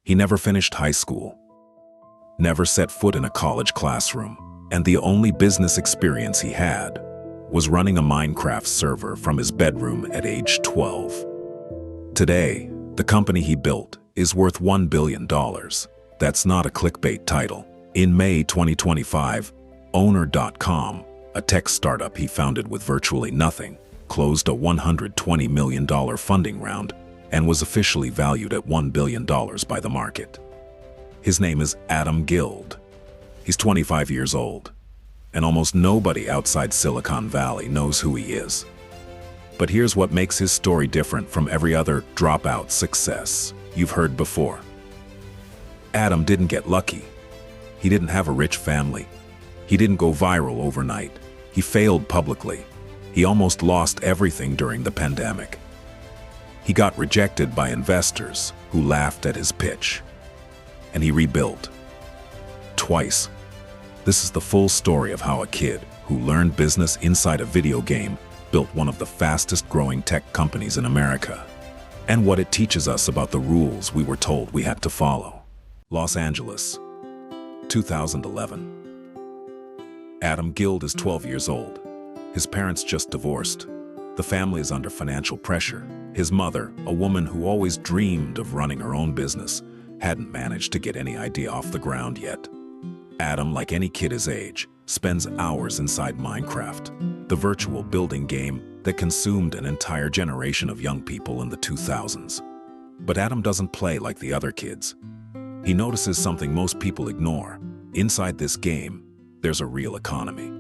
He never finished high school, never set foot in a college classroom, and the only business experience he had was running a Minecraft server from his bedroom at age 12. Today, the company he built is worth $1 billion. That's not a clickbait title. In May 2025, Owner.com, a tech startup he founded with virtually nothing, closed a $120 million funding round and was officially valued at $1 billion by the market. His name is Adam Guild. He's 25 years old, and almost nobody outside Silicon Valley knows who he is. But here's what makes his story different from every other dropout success you've heard before. Adam didn't get lucky. He didn't have a rich family. He didn't go viral overnight. He failed publicly. He almost lost everything during the pandemic. He got rejected by investors who laughed at his pitch. And he rebuilt. Twice. This is the full story of how a kid who learned business inside a video game built one of the fastest growing tech companies in America, and what it teaches us about the rules we were told we had to follow. Los Angeles, 2011. Adam Guild is 12 years old. His parents just divorced. The family is under financial pressure. His mother, a woman who always dreamed of running her own business, hadn't managed to get any idea off the ground yet. Adam, like any kid his age, spends hours inside Minecraft, the virtual building game that consumed an entire generation of young people in the 2000s. But Adam doesn't play like the other kids. He notices something most people ignore. Inside this game, there's a real economy.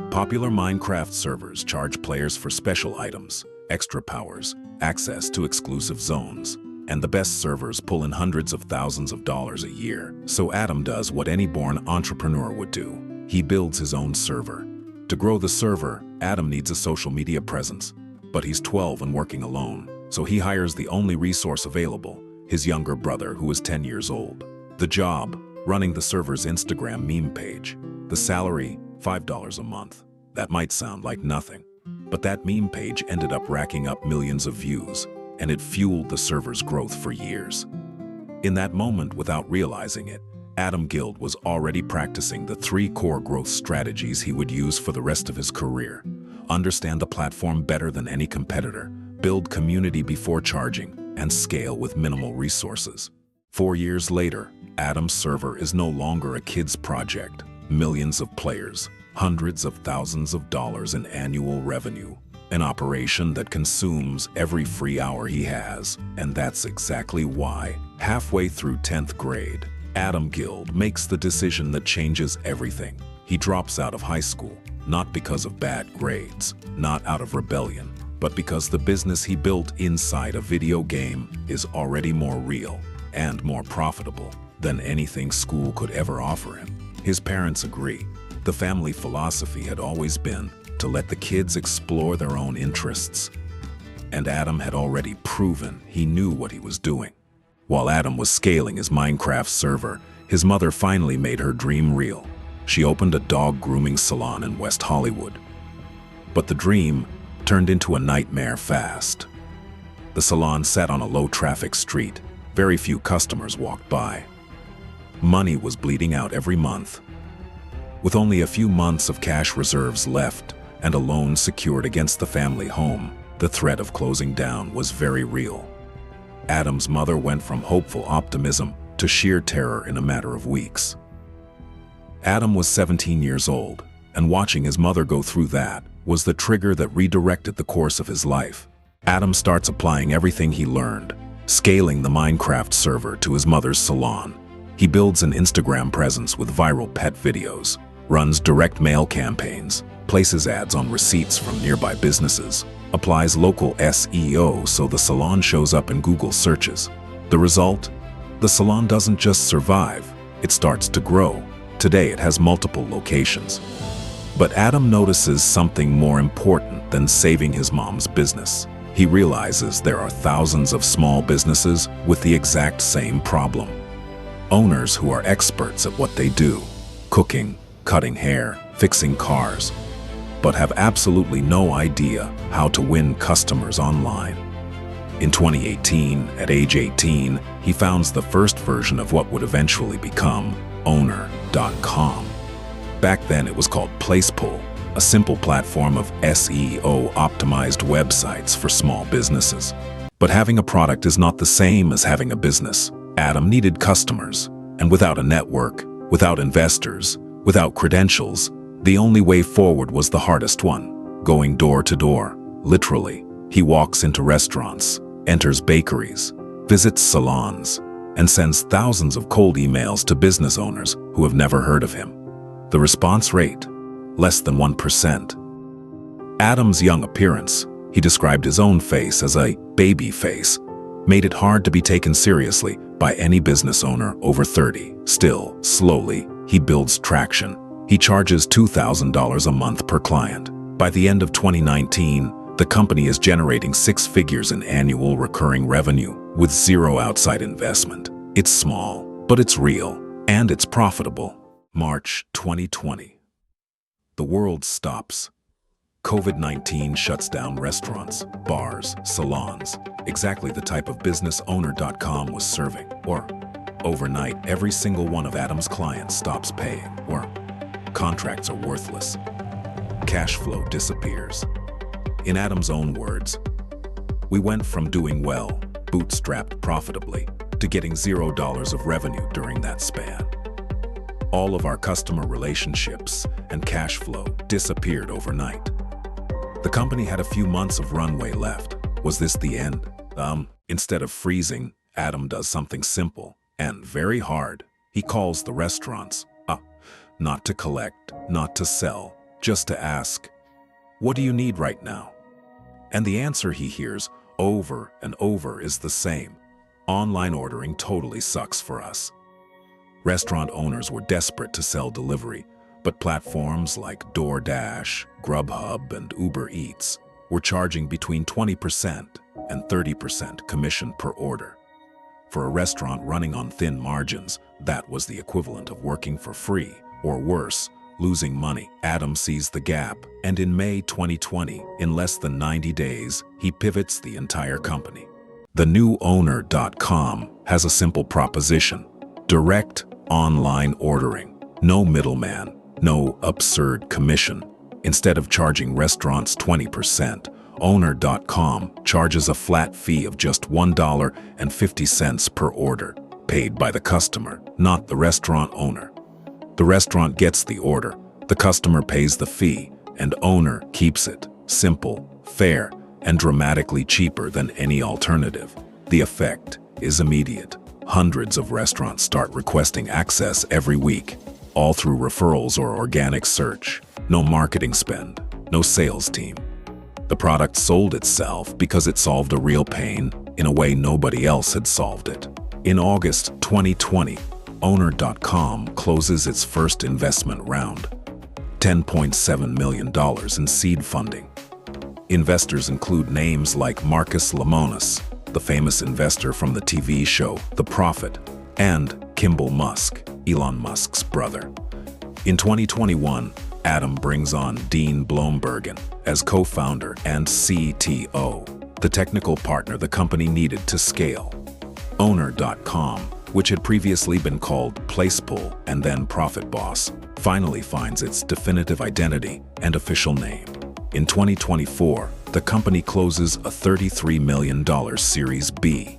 Popular Minecraft servers charge players for special items, extra powers, access to exclusive zones, and the best servers pull in hundreds of thousands of dollars a year. So Adam does what any born entrepreneur would do. He builds his own server. To grow the server, Adam needs a social media presence, but he's 12 and working alone, so he hires the only resource available, his younger brother, who is 10 years old. The job, running the server's Instagram meme page. The salary, $5 a month. That might sound like nothing, but that meme page ended up racking up millions of views, and it fueled the server's growth for years. In that moment, without realizing it, Adam Guild was already practicing the 3 core growth strategies he would use for the rest of his career. Understand the platform better than any competitor, build community before charging, and scale with minimal resources. 4 years later, Adam's server is no longer a kid's project. Millions of players, hundreds of thousands of dollars in annual revenue. An operation that consumes every free hour he has, and that's exactly why, halfway through 10th grade, Adam Guild makes the decision that changes everything. He drops out of high school, not because of bad grades, not out of rebellion, but because the business he built inside a video game is already more real and more profitable than anything school could ever offer him. His parents agree. The family philosophy had always been to let the kids explore their own interests. And Adam had already proven he knew what he was doing. While Adam was scaling his Minecraft server, his mother finally made her dream real. She opened a dog grooming salon in West Hollywood. But the dream turned into a nightmare fast. The salon sat on a low-traffic street. Very few customers walked by. Money was bleeding out every month. With only a few months of cash reserves left and a loan secured against the family home, the threat of closing down was very real. Adam's mother went from hopeful optimism to sheer terror in a matter of weeks. Adam was 17 years old, and watching his mother go through that was the trigger that redirected the course of his life. Adam starts applying everything he learned, scaling the Minecraft server to his mother's salon. He builds an Instagram presence with viral pet videos, runs direct mail campaigns, places ads on receipts from nearby businesses, applies local SEO so the salon shows up in Google searches. The result? The salon doesn't just survive, it starts to grow. Today it has multiple locations. But Adam notices something more important than saving his mom's business. He realizes there are thousands of small businesses with the exact same problem. Owners who are experts at what they do, cooking, cutting hair, fixing cars, but have absolutely no idea how to win customers online. In 2018, at age 18, he founds the first version of what would eventually become Owner.com. Back then, it was called PlacePull, a simple platform of SEO-optimized websites for small businesses. But having a product is not the same as having a business. Adam needed customers, and without a network, without investors, without credentials, the only way forward was the hardest one, going door to door. Literally, he walks into restaurants, enters bakeries, visits salons, and sends thousands of cold emails to business owners who have never heard of him. The response rate? Less than 1%. Adam's young appearance, he described his own face as a baby face, made it hard to be taken seriously by any business owner over 30. Still, slowly, he builds traction. He charges $2,000 a month per client. By the end of 2019, the company is generating 6 figures in annual recurring revenue with zero outside investment. It's small, but it's real, and it's profitable. March 2020. The world stops. COVID-19 shuts down restaurants, bars, salons, exactly the type of business Owner.com was serving. Or, overnight, every single one of Adam's clients stops paying, or contracts are worthless. Cash flow disappears. In Adam's own words, "We went from doing well, bootstrapped profitably, to getting $0 of revenue during that span. All of our customer relationships and cash flow disappeared overnight." The company had a few months of runway left. Was this the end? Instead of freezing, Adam does something simple and very hard. He calls the restaurants up, not to collect, not to sell, just to ask, "What do you need right now?" And the answer he hears over and over is the same: "Online ordering totally sucks for us." Restaurant owners were desperate to sell delivery, but platforms like DoorDash, Grubhub, and Uber Eats were charging between 20% and 30% commission per order. For a restaurant running on thin margins, that was the equivalent of working for free, or worse, losing money. Adam sees the gap, and in May 2020, in less than 90 days, he pivots the entire company. The new Owner.com has a simple proposition: direct online ordering. No middleman, no absurd commission. Instead of charging restaurants 20%, Owner.com charges a flat fee of just $1.50 per order, paid by the customer, not the restaurant owner. The restaurant gets the order, the customer pays the fee, and owner keeps it. Simple, fair, and dramatically cheaper than any alternative. The effect is immediate. Hundreds of restaurants start requesting access every week, all through referrals or organic search. No marketing spend, no sales team. The product sold itself because it solved a real pain in a way nobody else had solved it. In August 2020, Owner.com closes its first investment round, $10.7 million in seed funding. Investors include names like Marcus Lemonis, the famous investor from the TV show The Prophet, and Kimball Musk, Elon Musk's brother. In 2021, Adam brings on Dean Blombergen as co-founder and CTO, the technical partner the company needed to scale. Owner.com, which had previously been called PlacePull and then Profit Boss, finally finds its definitive identity and official name. In 2024, the company closes a $33 million Series B.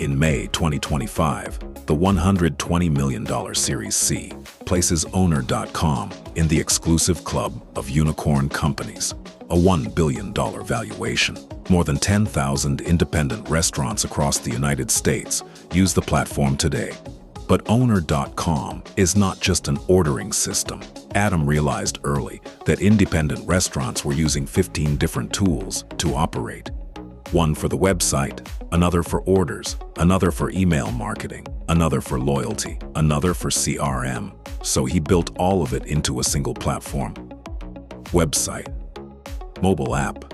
In May 2025, the $120 million Series C places Owner.com in the exclusive club of unicorn companies, a $1 billion valuation. More than 10,000 independent restaurants across the United States use the platform today. But Owner.com is not just an ordering system. Adam realized early that independent restaurants were using 15 different tools to operate. One for the website, another for orders, another for email marketing, another for loyalty, another for CRM. So he built all of it into a single platform. Website, mobile app,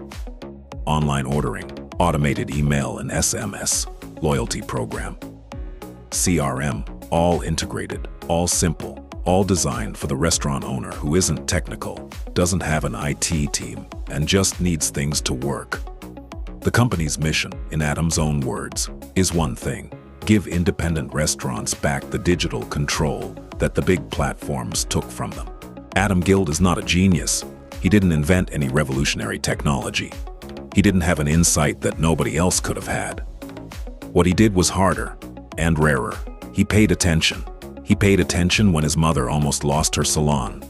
online ordering, automated email and SMS, loyalty program, CRM, all integrated, all simple, all designed for the restaurant owner who isn't technical, doesn't have an IT team, and just needs things to work. The company's mission, in Adam's own words, is one thing: give independent restaurants back the digital control that the big platforms took from them. Adam Guild is not a genius. He didn't invent any revolutionary technology. He didn't have an insight that nobody else could have had. What he did was harder and rarer. He paid attention. He paid attention when his mother almost lost her salon.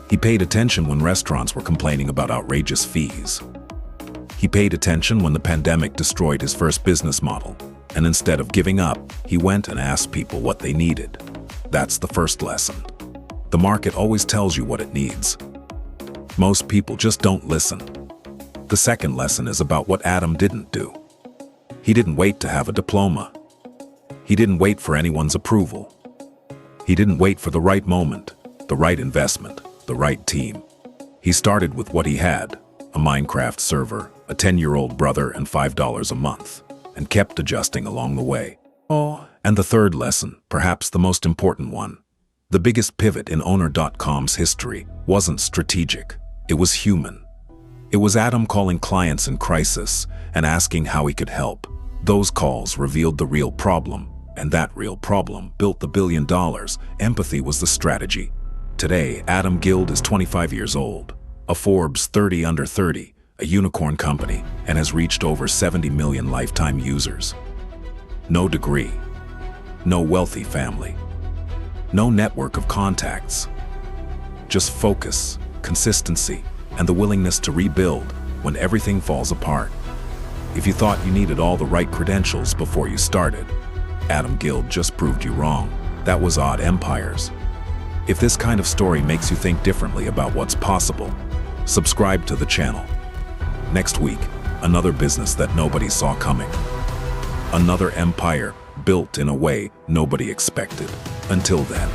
He paid attention when restaurants were complaining about outrageous fees. He paid attention when the pandemic destroyed his first business model. And instead of giving up, he went and asked people what they needed. That's the first lesson. The market always tells you what it needs. Most people just don't listen. The second lesson is about what Adam didn't do. He didn't wait to have a diploma. He didn't wait for anyone's approval. He didn't wait for the right moment, the right investment, the right team. He started with what he had: a Minecraft server, a 10-year-old brother, and $5 a month, and kept adjusting along the way. And the third lesson, perhaps the most important one: the biggest pivot in Owner.com's history wasn't strategic. It was human. It was Adam calling clients in crisis and asking how he could help. Those calls revealed the real problem, and that real problem built the $1 billion. Empathy was the strategy. Today, Adam Guild is 25 years old, a Forbes 30 under 30, a unicorn company, and has reached over 70 million lifetime users. No degree, no wealthy family, no network of contacts. Just focus, consistency, and the willingness to rebuild when everything falls apart. If you thought you needed all the right credentials before you started, Adam Guild just proved you wrong. That was Odd Empires. If this kind of story makes you think differently about what's possible, subscribe to the channel. Next week, another business that nobody saw coming. Another empire built in a way nobody expected. Until then.